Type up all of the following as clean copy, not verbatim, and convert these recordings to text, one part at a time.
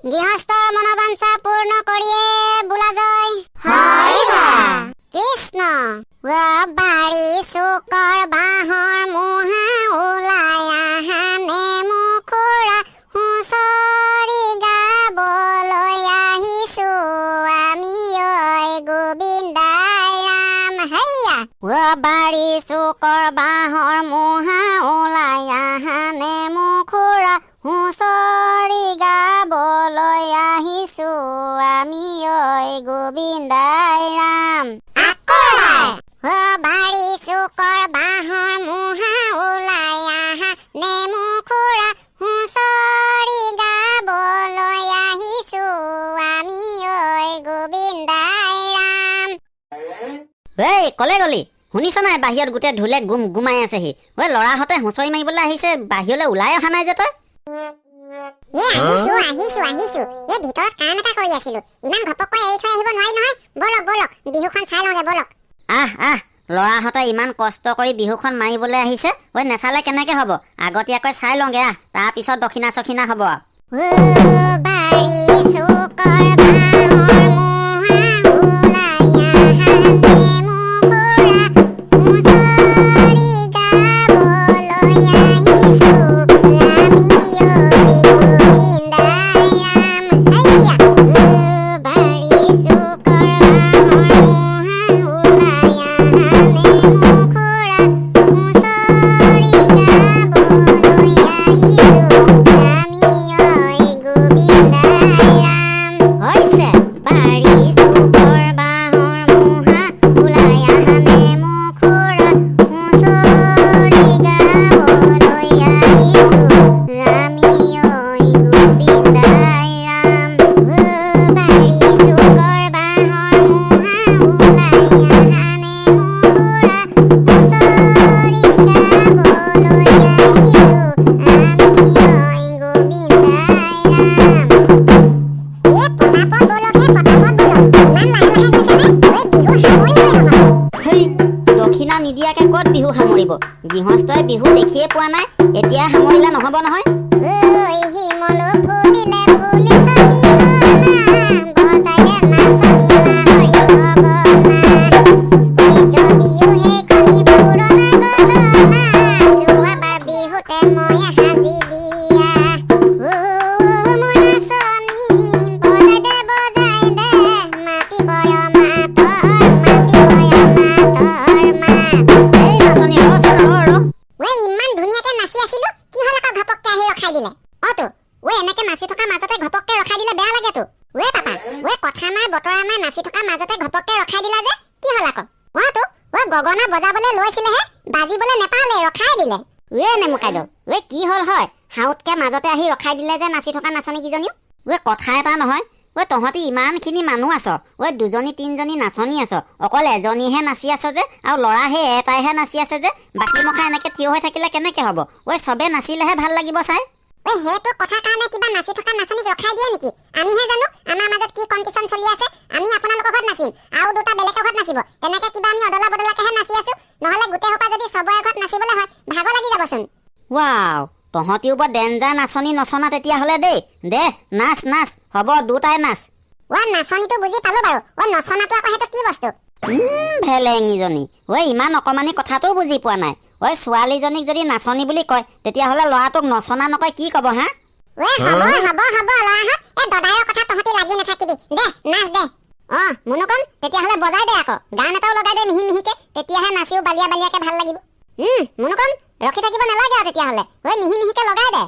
গৃহস্থ মনোবাঞ্ছা পূৰ্ণ কৰিয়ে বোলা যায় হৰিবা কৃষ্ণ বাৰী চুকৰ বাঁহৰ মুহা ওলাই আহা নেমু খুৰা হুঁচৰি গাবলৈ আহিছো আমি ঐ গোবিন্দাই ৰাম হেয়া বাৰী চুকৰ বাঁহৰ মুহা ওলাই আহা নেমু খুৰা হুঁচৰি গাবলৈ আহিছো আমি ঐ গোবিন্দাই ৰাম বাৰী চুকৰ বাঁহৰ মুহা ওলাই আহা নেমু খুৰা হুঁচৰি গাবলৈ আহিছো আমি ঐ গোবিন্দাই ৰাম কলে গলি শুনিছ নাই বাহিৰত গোটেই ঢোলে গুম গুমাই আছেহি ঐ ল'ৰাহঁতে হুঁচৰি মাৰিবলৈ আহিছে বাহিৰলৈ ওলাই অহা নাই যে তই আহিছো এই ভিতৰত কাম এটা কৰি আছিলো ইমান ঘপককৈ এৰি থৈ আহিব নোৱাৰি নহয় বলক বিহুখন চাই লওঁগে বলক ল'ৰাহঁতে ইমান কষ্ট কৰি বিহুখন মাৰিবলৈ আহিছে ঐ নেচালে কেনেকে হ'ব আগতীয়াকৈ চাই লওঁগে তাৰ পিছত দক্ষিণা চক্ষিণা হ'ব নিদিয়াকে ক'ত বিহু সামৰিব গৃহস্থই বিহু দেখিয়ে পোৱা নাই এতিয়া সামৰিলে নহ'ব নহয় গগনা বজাবলৈ লৈছিলেহে বাজিবলৈ নেপালে ৰখাই দিলে নেমুকাইদেউ কি হ'ল হয় হাউতকে মাজতে আহি ৰখাই দিলে যে নাচি থকা নাচনী কিজনীও কথা এটা নহয় তহঁতি ইমানখিনি মানুহ আছ দুজনী তিনিজনী নাচনী আছ অকল এজনীহে নাচি আছ যে আৰু ল'ৰা সেই এটাইহে নাচি আছে যে বাকী মখা এনেকে থিয় হৈ থাকিলে কেনেকে হ'ব চবে নাচিলেহে ভাল লাগিব চাই সেইটো কথা কাৰণে কিবা নাচি থকা নাচনীক ৰখাই দিয়ে নেকি আমিহে জানো আমাৰ মাজত কি কম্পিটিশ্যন চলি আছে আমি আপোনালোকৰ ঘৰত নাচিম আৰু দুটা বেলেগৰ ঘৰত নাচিব তেনেকে কিবা আমি অদলা বদলাকেহে নাচি আছো নহলে গোটেই সোপা যদি চবৰে ঘৰত নাচিবলৈ হয় ভাগৰ লাগি যাবচোন ৱাও তহঁতিও বৰ ডেঞ্জাৰ নাচনী নচনা তেতিয়াহ'লে দেই দে নাচ নাচ হ'ব দুটাই নাচ নাচনীটো বুজি পালো বাৰু নচনাটো আকৌ সেইটো কি বস্তু ভেলেঙিজনী ইমান অকমানি কথাটো বুজি পোৱা নাই ছোৱালীজনীক যদি নাচনী বুলি কয় তেতিয়াহ'লে ল'ৰাটোক নচনা নকয় কি ক'ব হা হ'ব ল'ৰাহঁত এই দদায়ৰ কথা তহঁতি লাগি নাথাকিবি দে নাচ দে মুনুকণ তেতিয়াহ'লে বজাই দে আকৌ গান এটাও লগাই দে মিহি মিহিকে তেতিয়াহে নাচিও বালিয়া বালিয়াকে ভাল লাগিব মুনুকণ ৰখি থাকিব নালাগে আৰু তেতিয়াহ'লে মিহি মিহিকে লগাই দে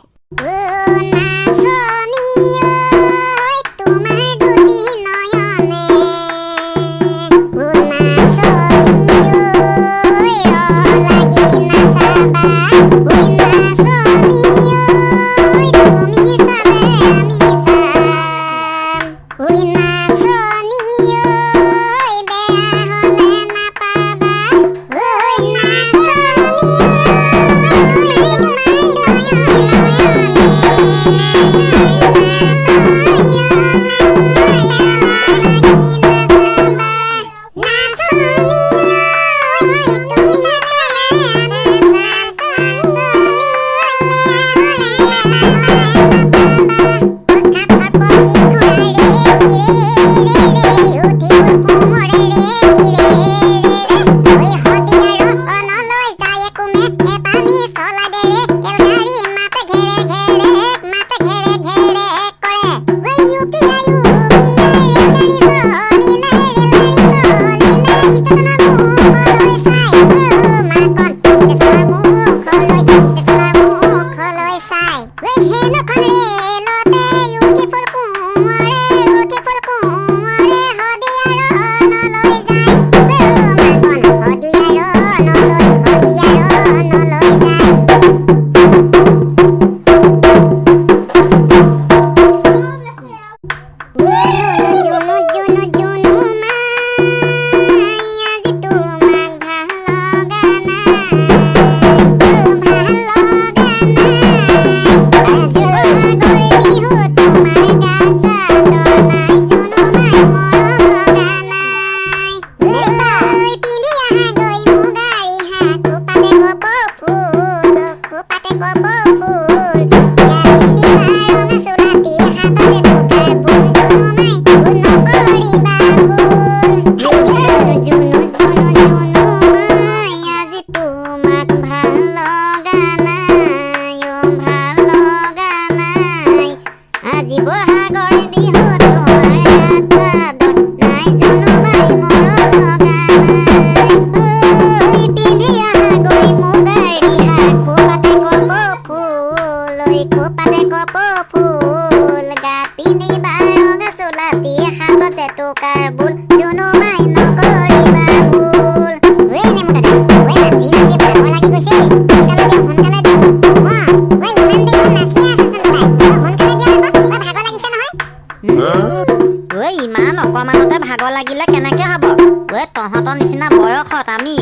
নিচিনা বয়সত আমি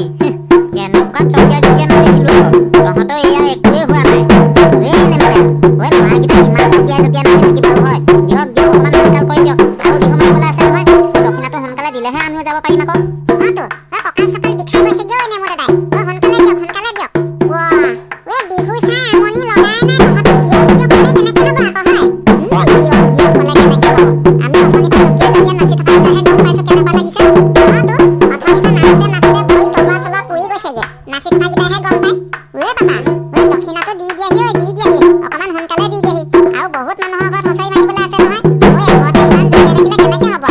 কেনেকুৱা চকিয়া চকিয়া নাচিছিলো তহঁতৰ এয়া একোৱেই হোৱা নাই ল'ৰাকেইটা ইমান জপিয়াই জপিয়াই নাচি থাকিব হয় দিয়ক দিয়ক অকণমান সোনকাল কৰি দিয়ক আৰু বিহু মাৰিবলৈ আছে নহয় দক্ষিণাটো সোনকালে দিলেহে আমিও যাব পাৰিম আকৌ কঁকাল চকাল বিষাই গৈছে দিয়ক এনে মোৰ দাদাই সোনকালে দিয়ক বিহু চাই আমনি লগাই নাই তহঁতি দিয়ক দিয়ক ক'লে কেনেকে হ'ব আকৌ হয় দিয়ক ক'লে কেনেকে হ'ব আমি অথনিৰ পৰা জপিয়াই জপিয়াই নাচি থকা কেইটাহে গম পাইছো কেনেকুৱা লাগিছে অথনিৰ পৰা নাচোতে ভৰি তলুৱা চলুৱা পৰি গৈছেগে নাচি থকা কেইটাহে গম পায় বাবা দক্ষিণাটো দি দিয়াহি অকণমান সোনকালে দি দিয়াহি আৰু বহুত মানুহৰ ঘৰত হুঁচৰি মাৰিবলৈ আছে নহয় এঘৰতে ইমান জপিয়াই থাকিলে কেনেকে হ'ব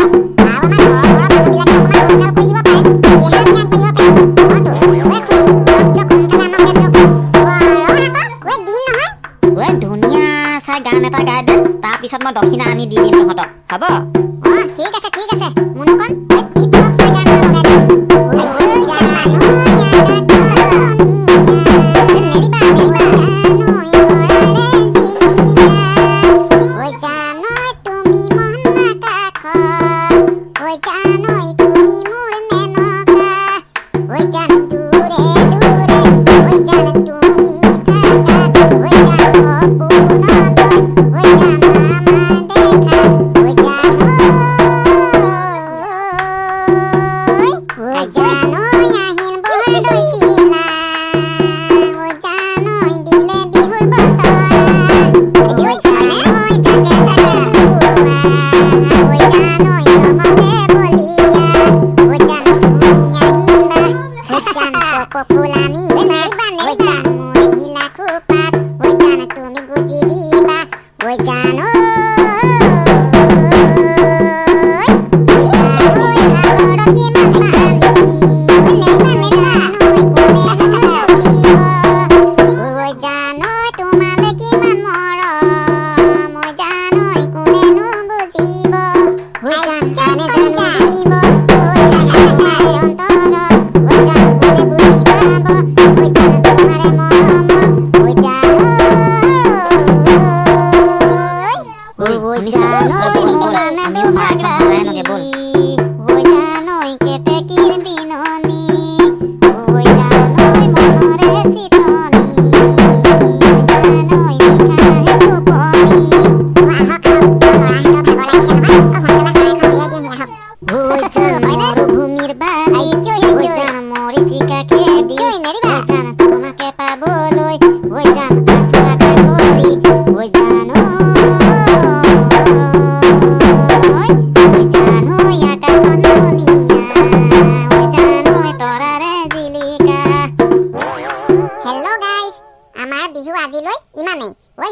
আৰু আমাৰ ঘৰৰ মানুহবিলাকে অকণমান সোনকাল কৰি দিব পাৰে দিয়াহে আমি আগবাঢ়িব পাৰিম ধুনীয়া চাই গান এটা গাই দে তাৰপিছত মই দক্ষিণা আনি দি দিম তহঁতক হ'ব ঠিক আছে মুনুকণ চাই গান এটা লগাই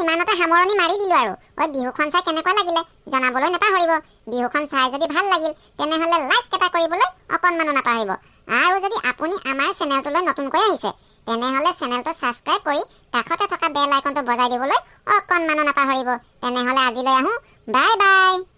ইমানতে সামৰণি মাৰি দিলো আৰু বিহুখন চাই কেনেকুৱা লাগিলে জনাবলৈ নাপাহৰিব বিহুখন চাই যদি ভাল লাগিল তেনেহলে লাইক এটা কৰিবলৈ অকণমানো নাপাহৰিব আৰু যদি আপুনি আমাৰ চেনেলটোলৈ নতুনকৈ আহিছে তেনেহলে চেনেলটো সাবস্ক্ৰাইব কৰি কাষতে থকা বেল আইকনটো বজাই দিবলৈ অকণমানো নাপাহৰিব তেনেহলে আজিলৈ আহো বাই বাই